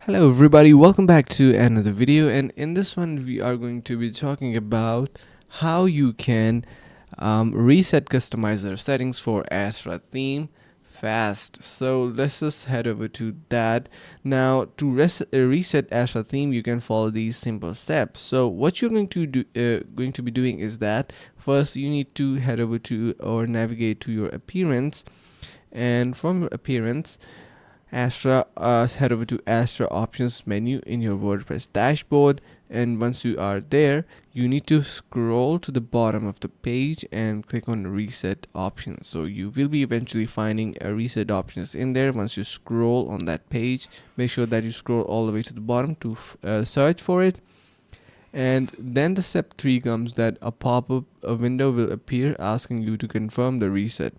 Hello everybody, welcome back to another video, and in this one we are going to be talking about how you can reset customizer settings for Astra theme fast. So let's just head over to that. Now to reset Astra theme, you can follow these simple steps. So what you're going to be doing is that first you need to head over to or navigate to your appearance, and from your appearance head over to Astra options menu in your WordPress dashboard, and once you are there you need to scroll to the bottom of the page and click on reset options. So you will be eventually finding a reset options in there. Once you scroll on that page, make sure that you scroll all the way to the bottom to search for it, and then the step 3 comes that a window will appear asking you to confirm the reset.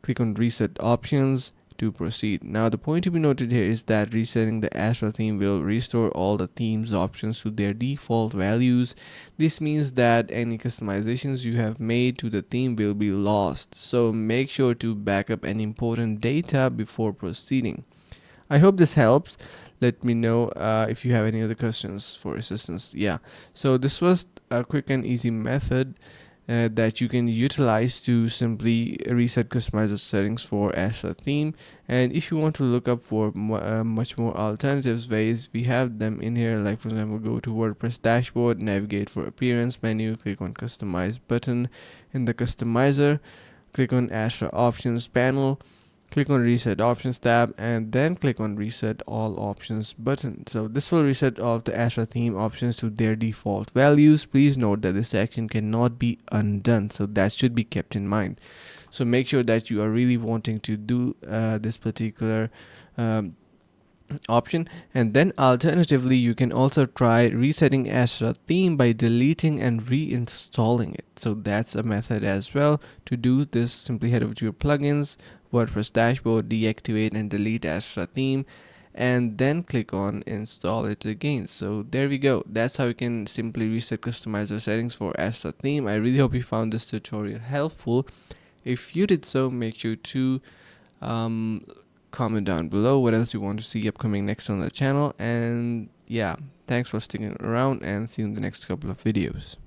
Click on reset options to proceed. Now the point to be noted here is that resetting the Astra theme will restore all the theme's options to their default values. This means that any customizations you have made to the theme will be lost, so make sure to back up any important data before proceeding. I hope this helps. Let me know if you have any other questions for assistance. Yeah, so this was a quick and easy method that you can utilize to simply reset customizer settings for Astra theme. And if you want to look up for much more alternatives ways, we have them in here. Like for example, go to WordPress dashboard, navigate for appearance menu, click on customize button. In the customizer, click on Astra options panel, click on reset options tab, and then click on reset all options button. So this will reset all of the Astra theme options to their default values. Please note that this action cannot be undone, so that should be kept in mind. So make sure that you are really wanting to do this particular option. And then alternatively, you can also try resetting Astra theme by deleting and reinstalling it. So that's a method as well. To do this, simply head over to your plugins, WordPress dashboard, deactivate and delete Astra theme, and then click on install it again. So there we go. That's how you can simply reset customizer settings for Astra theme. I really hope you found this tutorial helpful. If you did so, make sure to um, comment down below what else you want to see upcoming next on the channel. And yeah, thanks for sticking around, and see you in the next couple of videos.